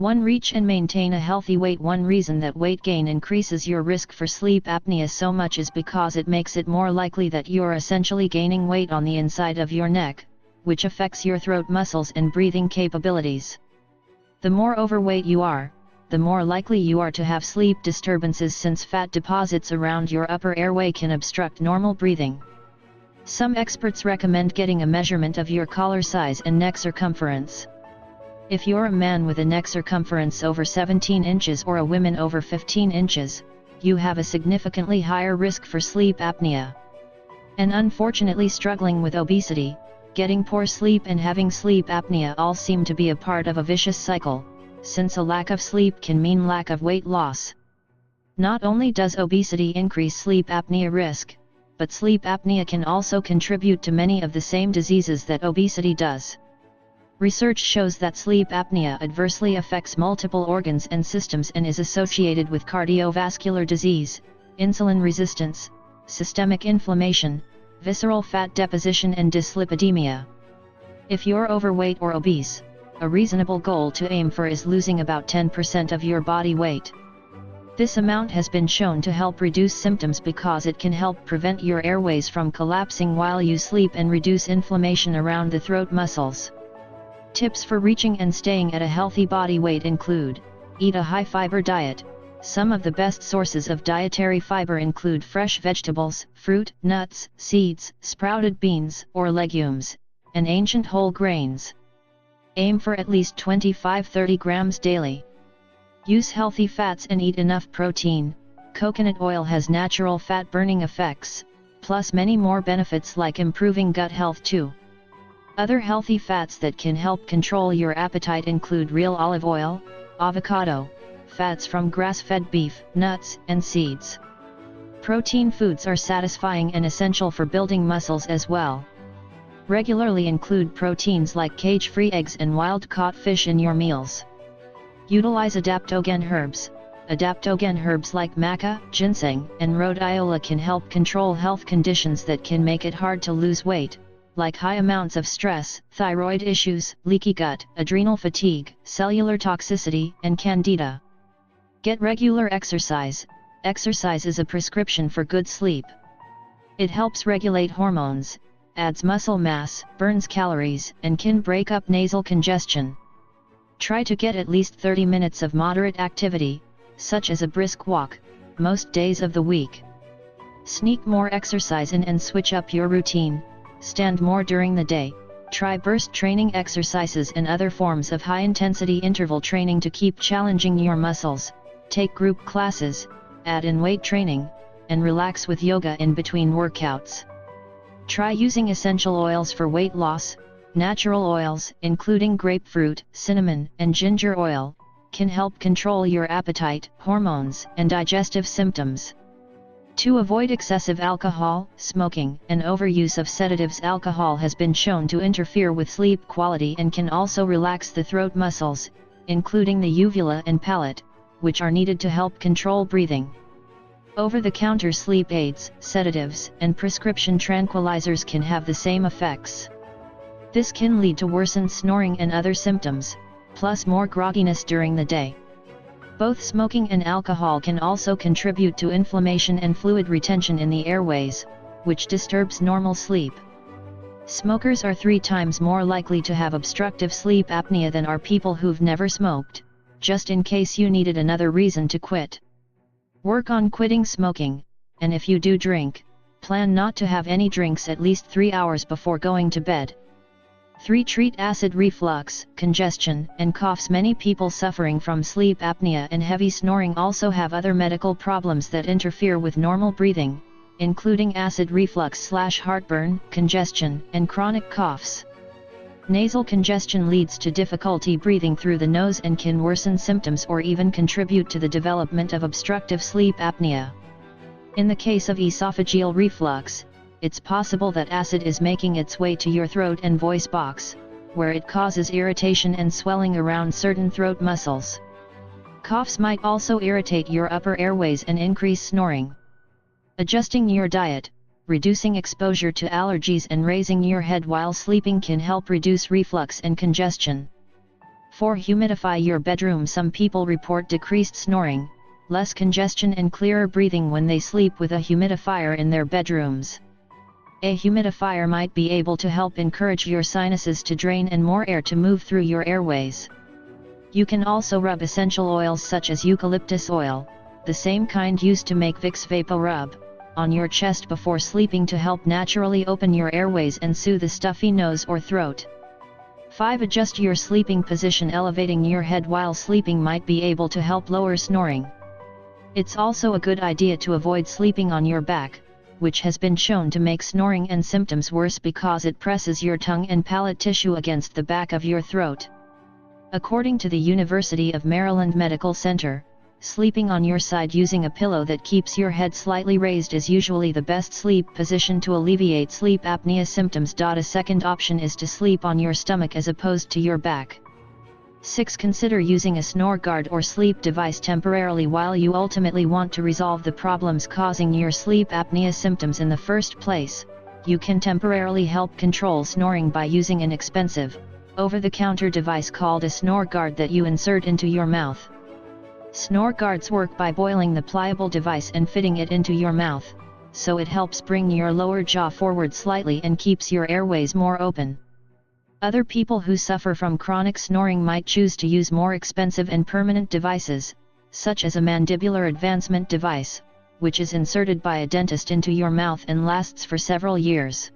1. Reach and maintain a healthy weight. One reason that weight gain increases your risk for sleep apnea so much is because it makes it more likely that you're essentially gaining weight on the inside of your neck, which affects your throat muscles and breathing capabilities. The more overweight you are, the more likely you are to have sleep disturbances, since fat deposits around your upper airway can obstruct normal breathing. Some experts recommend getting a measurement of your collar size and neck circumference. If you're a man with a neck circumference over 17 inches or a woman over 15 inches, you have a significantly higher risk for sleep apnea. And unfortunately, struggling with obesity, getting poor sleep and having sleep apnea all seem to be a part of a vicious cycle, since a lack of sleep can mean lack of weight loss. Not only does obesity increase sleep apnea risk, but sleep apnea can also contribute to many of the same diseases that obesity does. Research shows that sleep apnea adversely affects multiple organs and systems and is associated with cardiovascular disease, insulin resistance, systemic inflammation, visceral fat deposition and dyslipidemia. If you're overweight or obese, a reasonable goal to aim for is losing about 10% of your body weight. This amount has been shown to help reduce symptoms because it can help prevent your airways from collapsing while you sleep and reduce inflammation around the throat muscles. Tips for reaching and staying at a healthy body weight include: eat a high-fiber diet. Some of the best sources of dietary fiber include fresh vegetables, fruit, nuts, seeds, sprouted beans or legumes, and ancient whole grains. Aim for at least 25-30 grams daily. Use healthy fats and eat enough protein. Coconut oil has natural fat-burning effects, plus many more benefits like improving gut health too. Other healthy fats that can help control your appetite include real olive oil, avocado, fats from grass-fed beef, nuts, and seeds. Protein foods are satisfying and essential for building muscles as well. Regularly include proteins like cage-free eggs and wild-caught fish in your meals. Utilize adaptogen herbs. Adaptogen herbs like maca, ginseng, and rhodiola can help control health conditions that can make it hard to lose weight, like high amounts of stress, thyroid issues, leaky gut, adrenal fatigue, cellular toxicity, and candida. Get regular exercise. Exercise is a prescription for good sleep. It helps regulate hormones, adds muscle mass, burns calories, and can break up nasal congestion. Try to get at least 30 minutes of moderate activity, such as a brisk walk, most days of the week. Sneak more exercise in and switch up your routine. Stand more during the day. Try burst training exercises and other forms of high-intensity interval training to keep challenging your muscles. Take group classes, add in weight training, and relax with yoga in between workouts. Try using essential oils for weight loss. Natural oils, including grapefruit, cinnamon, and ginger oil, can help control your appetite, hormones, and digestive symptoms. To avoid excessive alcohol, smoking, and overuse of sedatives. Alcohol has been shown to interfere with sleep quality and can also relax the throat muscles, including the uvula and palate, which are needed to help control breathing. Over-the-counter sleep aids, sedatives, and prescription tranquilizers can have the same effects. This can lead to worsened snoring and other symptoms, plus more grogginess during the day. Both smoking and alcohol can also contribute to inflammation and fluid retention in the airways, which disturbs normal sleep. Smokers are 3 times more likely to have obstructive sleep apnea than are people who've never smoked, just in case you needed another reason to quit. Work on quitting smoking, and if you do drink, plan not to have any drinks at least 3 hours before going to bed. 3. Treat acid reflux, congestion, and coughs. Many people suffering from sleep apnea and heavy snoring also have other medical problems that interfere with normal breathing, including acid reflux/heartburn, congestion, and chronic coughs. Nasal congestion leads to difficulty breathing through the nose and can worsen symptoms or even contribute to the development of obstructive sleep apnea. In the case of esophageal reflux, it's possible that acid is making its way to your throat and voice box, where it causes irritation and swelling around certain throat muscles. Coughs might also irritate your upper airways and increase snoring. Adjusting your diet, reducing exposure to allergies and raising your head while sleeping can help reduce reflux and congestion. For Humidify your bedroom, some people report decreased snoring, less congestion and clearer breathing when they sleep with a humidifier in their bedrooms. A humidifier might be able to help encourage your sinuses to drain and more air to move through your airways. You can also rub essential oils such as eucalyptus oil, the same kind used to make Vicks VapoRub, on your chest before sleeping to help naturally open your airways and soothe a stuffy nose or throat. 5. Adjust your sleeping position. Elevating your head while sleeping might be able to help lower snoring. It's also a good idea to avoid sleeping on your back, which has been shown to make snoring and symptoms worse because it presses your tongue and palate tissue against the back of your throat. According to the University of Maryland Medical Center, sleeping on your side using a pillow that keeps your head slightly raised is usually the best sleep position to alleviate sleep apnea symptoms. A second option is to sleep on your stomach as opposed to your back. 6. Consider using a snore guard or sleep device temporarily while you ultimately want to resolve the problems causing your sleep apnea symptoms in the first place. You can temporarily help control snoring by using an expensive, over-the-counter device called a snore guard that you insert into your mouth. Snore guards work by boiling the pliable device and fitting it into your mouth, so it helps bring your lower jaw forward slightly and keeps your airways more open. Other people who suffer from chronic snoring might choose to use more expensive and permanent devices, such as a mandibular advancement device, which is inserted by a dentist into your mouth and lasts for several years.